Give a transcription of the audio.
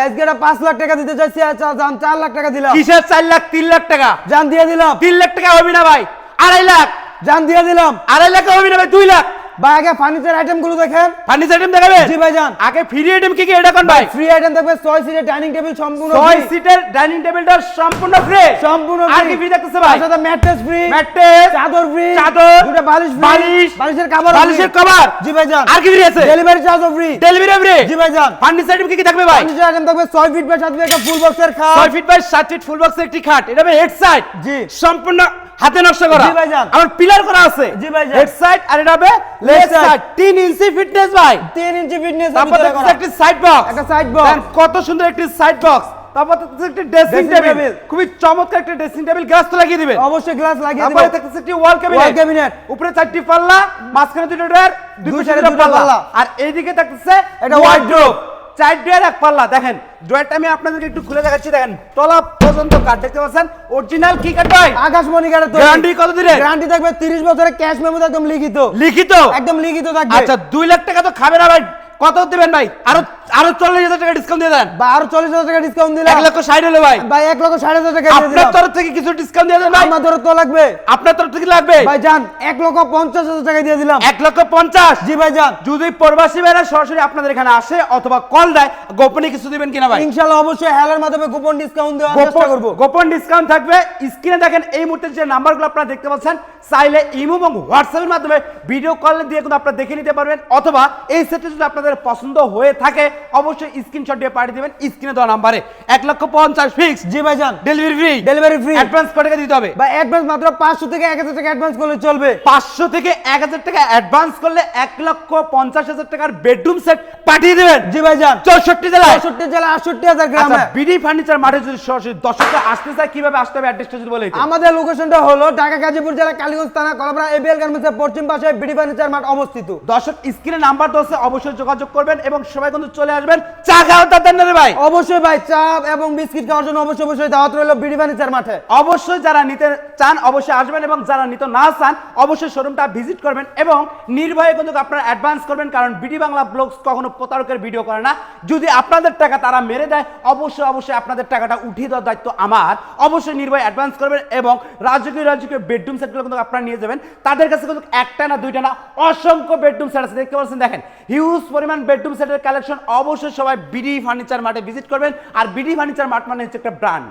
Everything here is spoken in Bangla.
আজকে 5 লাখ টাকা দিতে চাইছি, জান 4 লাখ টাকা দিলাম। কিসের 4 লাখ? 3 লাখ টাকা জান দিয়ে দিলাম। 3 লাখ টাকা হবে না ভাই, 2.5 লাখ। জান দিয়ে দিলাম। 2.5 লাখ হবে না ভাই, 2 লাখ। ভাই আগে ফার্নিচার আইটেম গুলো দেখেন। ফার্নিচার আইটেম দেখাবেন? জি ভাই জান। আগে ফ্রি আইটেম কি কি এটা কোন ভাই? ফ্রি আইটেম থাকবে 6 সিটের ডাইনিং টেবিল সম্পূর্ণ ফ্রি। 6 সিটের ডাইনিং টেবিলটা সম্পূর্ণ ফ্রি। সম্পূর্ণ আর ফ্রি। কি ফ্রি দেখতেছে ভাই? তার সাথে ম্যাট্রেস ফ্রি, ম্যাট্রেস, চাদর ফ্রি, চাদর, দুটো বালিশ ফ্রি, বালিশ, বালিশের কভার, বালিশের কভার। জি ভাই জান। আর কি ফ্রি আছে? ডেলিভারি চার্জও ফ্রি। Delivery free. জি ভাই জান। ফার্নিচার আইটেম কি কি থাকবে ভাই? ফার্নিচার আইটেম থাকবে 6 ফিট বাই 7 ফিট একটা ফুল বক্সের খাট, 6 ফিট বাই 7 ফিট ফুল বক্সের একটি খাট। এটা হবে হেড সাইড। জি। সম্পূর্ণ হাতে নকশা করা। জি ভাইজান। আমার পিলার করা আছে। জি ভাইজান। হেড সাইড আর এটা হবে লেফট side। সাইড। 3 ইঞ্চি ফিটনেস ভাই। 3 ইঞ্চি ফিটনেস তারপর দেখতেছি একটি সাইড বক্স। একটা সাইড বক্স। দেন কত সুন্দর একটি সাইড বক্স। তারপর দেখতেছি একটি ড্রেসিং Dressing টেবিল। table। খুবই চমৎকার একটি ড্রেসিং টেবিল, গ্লাস তো লাগিয়ে দিবেন। অবশ্যই গ্লাস লাগিয়ে দিব। তারপরে দেখতেছি একটি ওয়াল ওয়াল ক্যাবিনেট। ক্যাবিনেট। উপরে 4টি পাল্লা, মাঝখানে 2টি ড্রয়ার, দুই দুই পাশে সাইডে 2টা দুটো পাল্লা। পাল্লা। আর এইদিকে দেখতেছে এটা ওয়ার্ড্রোব। 4 ড্রয়ার, 1 পাল্লা। দেখেন ড্রয়ারটা আমি আপনাদেরকে একটু খুলে দেখাচ্ছি। দেখেন তলা পর্যন্ত কাঠ দেখতে পাচ্ছেন। অরিজিনাল কি কাঠ ভাই? আকাশমণি কাঠের তৈরি। গ্যারান্টি কত দিনের? গ্যারান্টি থাকবে 30 বছরের ক্যাশ মেমো একদম লিখিত। লিখিত? একদম লিখিত থাকবে। আচ্ছা 2 লাখ টাকা তো খাবে না ভাই, কত দিবেন ভাই? আরো 40,000 টাকা ডিসকাউন্ট দিয়ে দেন। বা আরো 40,000 টাকা ডিসকাউন্ট দিলাম। 1,60,000 হলো ভাই। ভাই 1,60,000 টাকা দিয়ে আপনার দিলাম। তরফ থেকে কিছু ডিসকাউন্ট দিয়ে দেন ভাই। আমার ধরে তো লাগবে। আপনার তরফ থেকে লাগবে ভাই জান 1,50,000 টাকা দিয়ে দিলাম। 1,50,000। জি ভাই জান। যদি প্রবাসী ভাইরা সরাসরি আপনাদের এখানে আসে অথবা কল দেয়, গোপনে কিছু দিবেন কিনা ভাই? ইনশাআল্লাহ অবশ্যই হেলার মাধ্যমে গোপন ডিসকাউন্ট দেওয়ার চেষ্টা করব। গোপন ডিসকাউন্ট থাকবে। স্ক্রিনে দেখেন এই মুহূর্তে যে নাম্বারগুলো আপনারা দেখতে পাচ্ছেন, চাইলে ইমো এবং হোয়াটসঅ্যাপের মাধ্যমে ভিডিও কল দিয়ে কিন্তু আপনারা দেখে নিতে পারবেন, অথবা এই সেটটা যদি আপনাদের পছন্দ হয়ে থাকে অবশ্যই স্ক্রিনশট দিয়ে পাঠিয়ে দিবেন স্ক্রিনে দেওয়া নাম্বারে। 1,50,000 ফিক্স। জি ভাই জান। Delivery free. Delivery free. Advance কত টাকা দিতে হবে? ভাই অ্যাডভান্স মাত্র 500 থেকে 1000 টাকা অ্যাডভান্স করলে চলবে। 500 থেকে 1000 টাকা অ্যাডভান্স করলে 1,50,000 টাকার বেডরুম সেট পাঠিয়ে দেবেন। জি ভাই জান। 64 জেলায়। 64 জেলা 68,000 গ্রামে। বিডি ফার্নিচার মাঠে যদি সরাসরি দর্শকরা আসতে চায় কিভাবে আসতে হবে অ্যাড্রেসটা যদি বলে দিতেন। আমাদের লোকেশনটা হলো ঢাকা গাজীপুর জেলা কালীগঞ্জ থানা কলাপাড়া এবিএল গার্মেন্টসের পশ্চিম পাশে বিডি ফার্নিচার মাঠ অবস্থিত। দর্শক স্ক্রিনে নাম্বার দেওয়া আছে, অবশ্যই যোগাযোগ করবেন এবং সবাই কিন্তু চলে আসবেন। চা খাওয়ার দাঁড়ান না রে ভাই? অবশ্যই ভাই চা এবং বিস্কিট খাওয়ার জন্য অবশ্যই দাওয়াত রইল বিডি ফার্নিচার মাঠে। অবশ্যই যারা নিতে চান অবশ্যই আসবেন এবং যারা নিতে না চান অবশ্যই শোরুমটা ভিজিট করবেন এবং নির্ভয়ে কিন্তু আপনারা অ্যাডভান্স করবেন, কারণ বিডি বাংলা ব্লগস কখনো প্রতারকের ভিডিও করে না। যদি আপনাদের টাকা তারা মেরে দেয় অবশ্যই আপনাদের টাকাটা উঠিয়ে দেওয়ার দায়িত্ব আমার। অবশ্যই নির্ভয়ে অ্যাডভান্স করবেন এবং রাজকীয় বেডরুম সেটগুলো কিন্তু আপনারা নিয়ে যাবেন। তাদের কাছে কিন্তু একটা না দুইটা না অসংখ্য বেডরুম সেট আছে, দেখতে পাচ্ছেন। দেখেন হিউজ পরিমাণ বেডরুম সেটের কালেকশন। অবশ্যই সবাই বিডি ফার্নিচার মাঠে ভিজিট করবেন। আর বিডি ফার্নিচার মাঠ মানে হচ্ছে একটা ব্র্যান্ড।